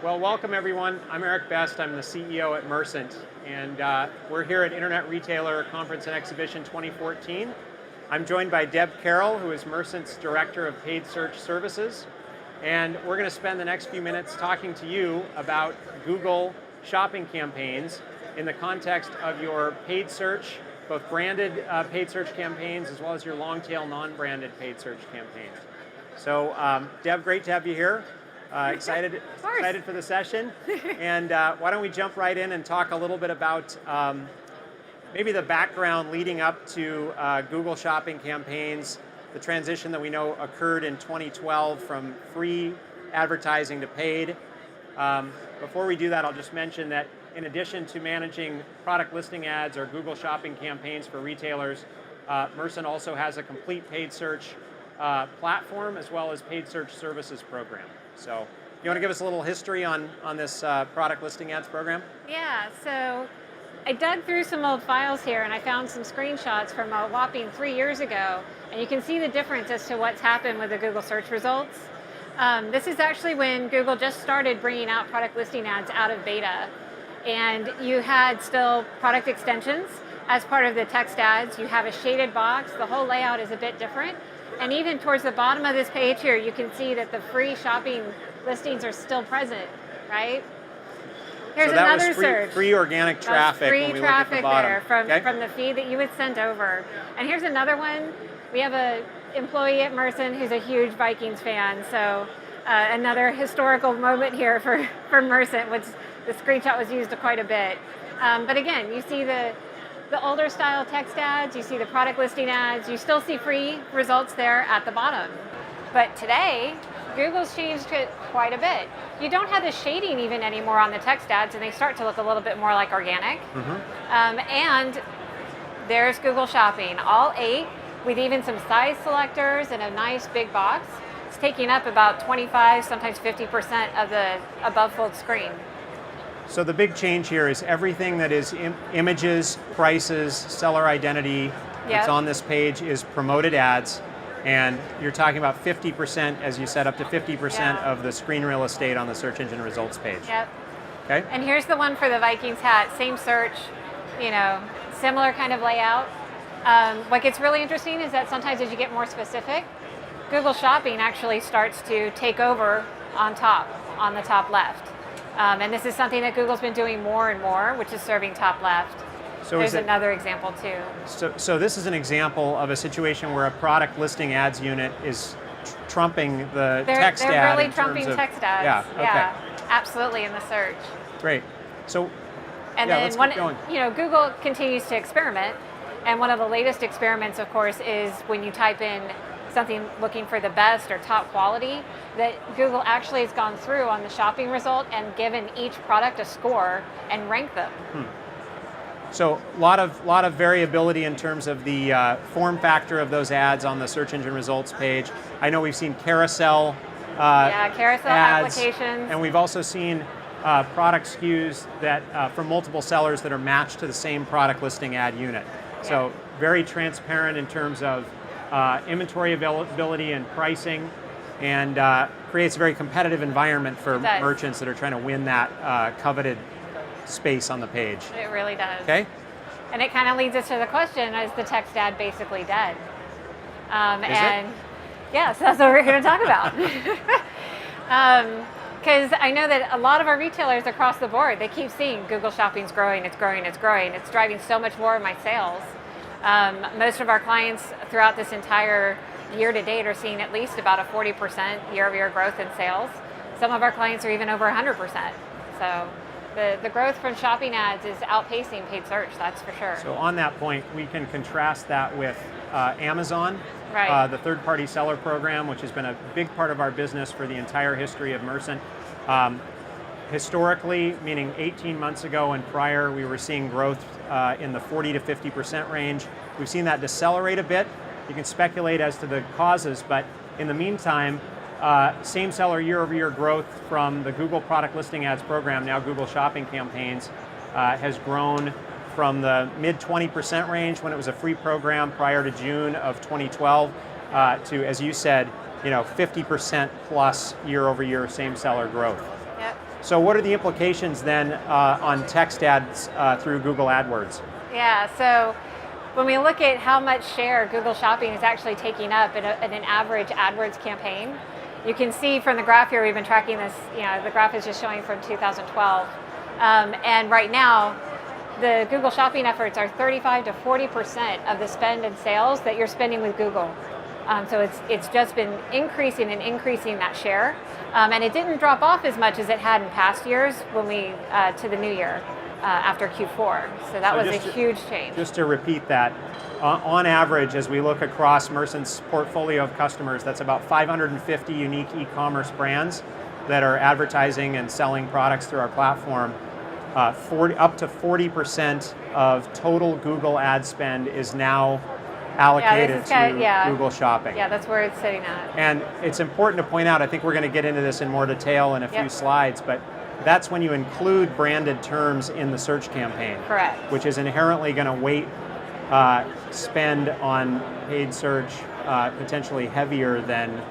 Well, welcome everyone. I'm Eric Best. I'm the CEO at Mercent, and we're here at Internet Retailer Conference and Exhibition 2014. I'm joined by Deb Carroll, who is Mercent's Director of Paid Search Services, and we're going to spend the next few minutes talking to you about Google shopping campaigns in the context of your paid search, both branded paid search campaigns as well as your long-tail non-branded paid search campaigns. So, Deb, great to have you here. Excited for the session. And why don't we jump right in and talk a little bit about maybe the background leading up to Google shopping campaigns, the transition that we know occurred in 2012 from free advertising to paid. Before we do that, I'll just mention that in addition to managing product listing ads or Google shopping campaigns for retailers, Mercent also has a complete paid search platform as well as paid search services program. So you want to give us a little history on this product listing ads program? Yeah, so I dug through some old files here and I found some screenshots from a whopping 3 years ago, and you can see the difference as to what's happened with the Google search results. This is actually when Google just started bringing out product listing ads out of beta, and you had still product extensions as part of the text ads. You have a shaded box. The whole layout is a bit different. And even towards the bottom of this page here, you can see that the free shopping listings are still present, right? Here's so that another was search. Free organic traffic. Free when we traffic look at the there from the feed that you had sent over. And here's another one. We have an employee at Mercent who's a huge Vikings fan, so another historical moment here for Mercent, which the screenshot was used quite a bit. But again, you see the older style text ads, you see the product listing ads, you still see free results there at the bottom. But today, Google's changed it quite a bit. You don't have the shading even anymore on the text ads, and they start to look a little bit more like organic. Mm-hmm. And there's Google Shopping, all 8, with even some size selectors and a nice big box. It's taking up about 25, sometimes 50% of the above fold screen. So the big change here is everything that is images, prices, seller identity that's on this page is promoted ads, and you're talking about 50%, as you said, up to 50% of the screen real estate on the search engine results page. Yep. Okay. And here's the one for the Vikings hat, same search, similar kind of layout. What gets really interesting is that sometimes as you get more specific, Google Shopping actually starts to take over on the top left. And this is something that Google's been doing more and more, which is serving top left. So there's another example too. So this is an example of a situation where a product listing ads unit is trumping the text ad. They're really trumping text ads. Yeah, okay. Yeah, absolutely in the search. Great. So let's keep going. Google continues to experiment, and one of the latest experiments, of course, is when you type in something looking for the best or top quality, that Google actually has gone through on the shopping result and given each product a score and ranked them. So a lot of variability in terms of the form factor of those ads on the search engine results page. I know we've seen carousel carousel ads, applications. and we've also seen product SKUs that from multiple sellers that are matched to the same product listing ad unit. So very transparent in terms of inventory availability and pricing, and creates a very competitive environment for merchants that are trying to win that coveted space on the page. It really does. Okay. And it kind of leads us to the question, is the text ad basically dead? Yes, that's what we're going to talk about. Because I know that a lot of our retailers across the board, they keep seeing Google Shopping's growing, it's growing, it's growing. It's driving so much more of my sales. Most of our clients throughout this entire year to date are seeing at least about a 40% year-over-year growth in sales. Some of our clients are even over 100%. So the growth from shopping ads is outpacing paid search, that's for sure. So on that point, we can contrast that with Amazon, the third-party seller program, which has been a big part of our business for the entire history of Mercent. Historically, meaning 18 months ago and prior, we were seeing growth in the 40 to 50% range. We've seen that decelerate a bit. You can speculate as to the causes, but in the meantime, same seller year-over-year growth from the Google product listing ads program, now Google shopping campaigns, has grown from the mid 20% range when it was a free program prior to June of 2012 to, as you said, 50% plus year-over-year same seller growth. Yep. So what are the implications then on text ads through Google AdWords? Yeah, so when we look at how much share Google Shopping is actually taking up in an average AdWords campaign, you can see from the graph here, we've been tracking this, the graph is just showing from 2012. And right now, the Google Shopping efforts are 35 to 40% of the spend and sales that you're spending with Google. So it's just been increasing and increasing that share. And it didn't drop off as much as it had in past years when we, to the new year. After Q4. So that was a huge change. Just to repeat that, on average, as we look across Mercent's portfolio of customers, that's about 550 unique e-commerce brands that are advertising and selling products through our platform. Up to 40% of total Google ad spend is now allocated to Google Shopping. Yeah, that's where it's sitting at. And it's important to point out, I think we're going to get into this in more detail in a few slides, but that's when you include branded terms in the search campaign. Correct. Which is inherently going to weight spend on paid search potentially heavier than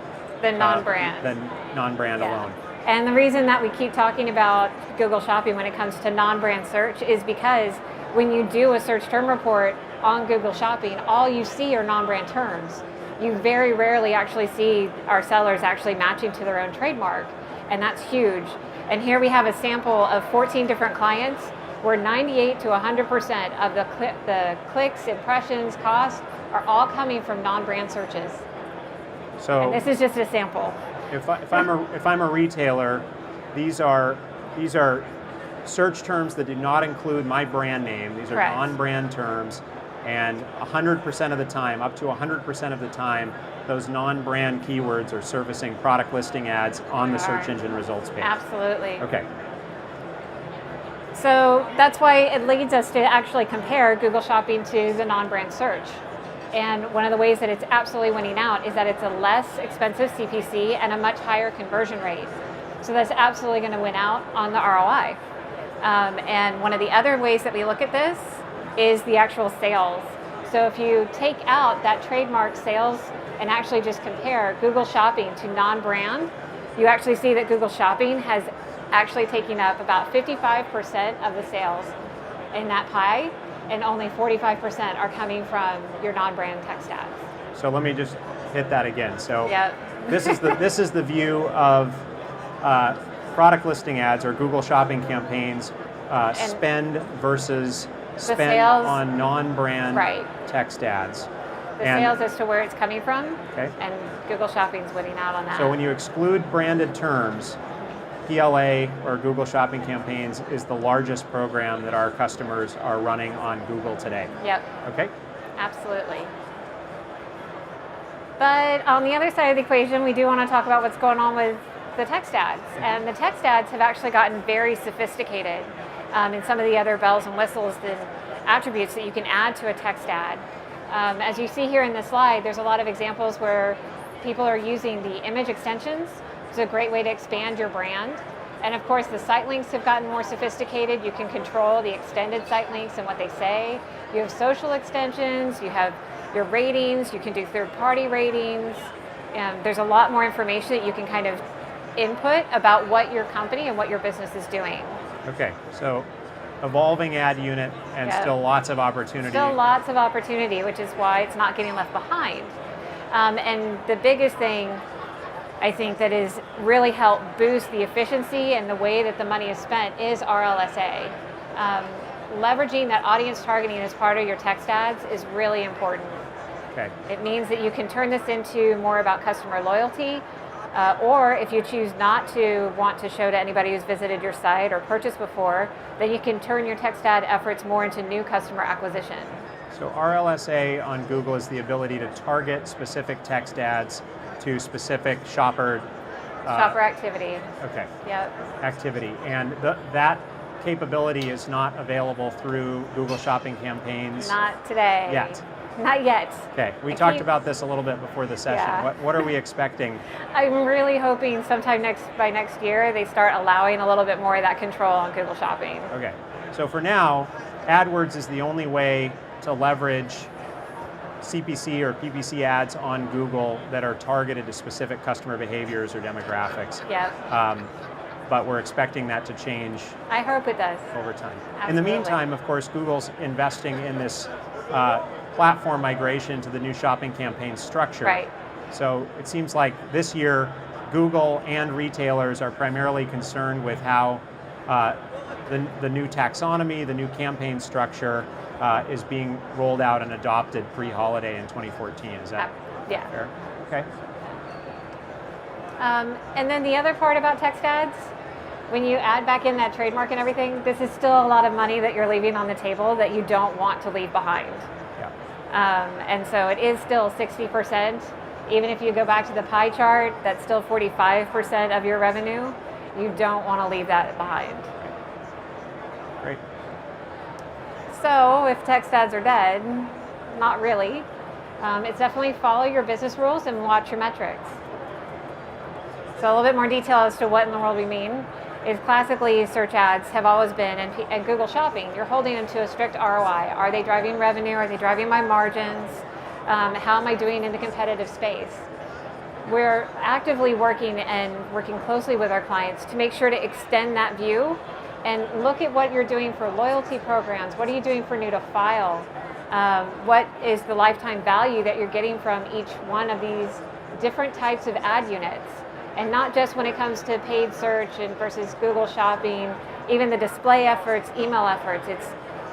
non-brand. Than non-brand alone. And the reason that we keep talking about Google Shopping when it comes to non-brand search is because when you do a search term report on Google Shopping, all you see are non-brand terms. You very rarely actually see our sellers actually matching to their own trademark, and that's huge. And here we have a sample of 14 different clients where 98 to 100% of the clicks, impressions, costs are all coming from non-brand searches. So, and this is just a sample. If I'm a retailer, these are search terms that do not include my brand name. These are non-brand terms, and 100% of the time, up to 100% of the time, those non-brand keywords are surfacing product listing ads on the search engine results page. Absolutely. Okay. So that's why it leads us to actually compare Google Shopping to the non-brand search. And one of the ways that it's absolutely winning out is that it's a less expensive CPC and a much higher conversion rate. So that's absolutely going to win out on the ROI. And one of the other ways that we look at this is the actual sales. So if you take out that trademark sales and actually just compare Google Shopping to non-brand, you actually see that Google Shopping has actually taken up about 55% of the sales in that pie, and only 45% are coming from your non-brand text ads. So let me just hit that again. So this is the view of product listing ads or Google Shopping campaigns, spend versus spend sales, on non-brand text ads. The sales as to where it's coming from, and Google Shopping's winning out on that. So when you exclude branded terms, PLA or Google Shopping campaigns is the largest program that our customers are running on Google today. Yep. Okay? Absolutely. But on the other side of the equation, we do want to talk about what's going on with the text ads. And the text ads have actually gotten very sophisticated in some of the other bells and whistles and attributes that you can add to a text ad. As you see here in this slide, there's a lot of examples where people are using the image extensions. It's a great way to expand your brand. And of course, the site links have gotten more sophisticated. You can control the extended site links and what they say. You have social extensions, you have your ratings, you can do third-party ratings. There's a lot more information that you can kind of input about what your company and what your business is doing. Okay, so evolving ad unit and still lots of opportunity. Still lots of opportunity, which is why it's not getting left behind. And the biggest thing I think that is really helped boost the efficiency and the way that the money is spent is RLSA. Leveraging that audience targeting as part of your text ads is really important. Okay. It means that you can turn this into more about customer loyalty, or if you choose not to want to show to anybody who's visited your site or purchased before, then you can turn your text ad efforts more into new customer acquisition. So RLSA on Google is the ability to target specific text ads to specific shopper activity. Okay. Yep. Activity, and that capability is not available through Google Shopping campaigns. Not today. Yet. Not yet. Okay, we talked about this a little bit before the session. Yeah. What are we expecting? I'm really hoping sometime by next year they start allowing a little bit more of that control on Google Shopping. Okay, so for now, AdWords is the only way to leverage CPC or PPC ads on Google that are targeted to specific customer behaviors or demographics. Yep. but we're expecting that to change I hope it does. over time. Absolutely. In the meantime, of course, Google's investing in this platform migration to the new shopping campaign structure. Right. So it seems like this year, Google and retailers are primarily concerned with how the new taxonomy, the new campaign structure is being rolled out and adopted pre-holiday in 2014. Is that Yeah. fair? Okay. And then the other part about text ads, when you add back in that trademark and everything, this is still a lot of money that you're leaving on the table that you don't want to leave behind. Yeah. And so it is still 60%. Even if you go back to the pie chart, that's still 45% of your revenue. You don't want to leave that behind. Great. So if text ads are dead, not really. It's definitely follow your business rules and watch your metrics. So a little bit more detail as to what in the world we mean is classically search ads have always been, and Google Shopping, you're holding them to a strict ROI. Are they driving revenue? Are they driving my margins? How am I doing in the competitive space? We're actively working closely with our clients to make sure to extend that view and look at what you're doing for loyalty programs. What are you doing for new to file? What is the lifetime value that you're getting from each one of these different types of ad units? And not just when it comes to paid search and versus Google Shopping, even the display efforts, email efforts. It's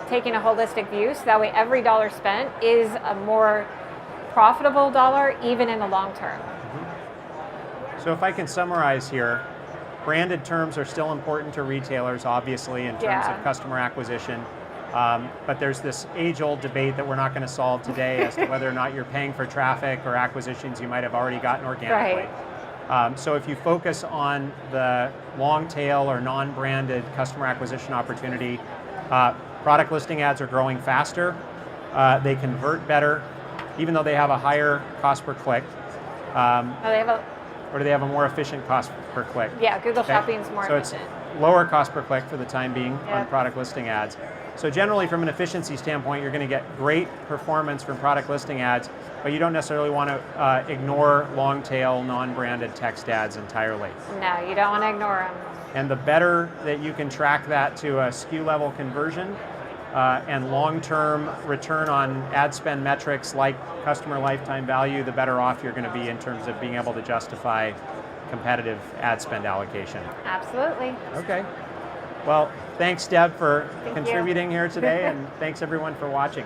taking a holistic view so that way every dollar spent is a more profitable dollar even in the long term. So if I can summarize here, branded terms are still important to retailers, obviously, in terms of customer acquisition. But there's this age-old debate that we're not going to solve today as to whether or not you're paying for traffic or acquisitions you might have already gotten organically. Right. So if you focus on the long tail or non-branded customer acquisition opportunity, product listing ads are growing faster. They convert better, even though they have a higher cost per click. Or do they have a more efficient cost per click? Yeah, Google Shopping is more efficient. So it's lower cost per click for the time being on product listing ads. So generally from an efficiency standpoint, you're going to get great performance from product listing ads, but you don't necessarily want to ignore long tail, non-branded text ads entirely. No, you don't want to ignore them. And the better that you can track that to a SKU level conversion and long-term return on ad spend metrics like customer lifetime value, the better off you're going to be in terms of being able to justify competitive ad spend allocation. Absolutely. Okay. Well, thanks, Deb, for Thank contributing here today, and thanks everyone for watching.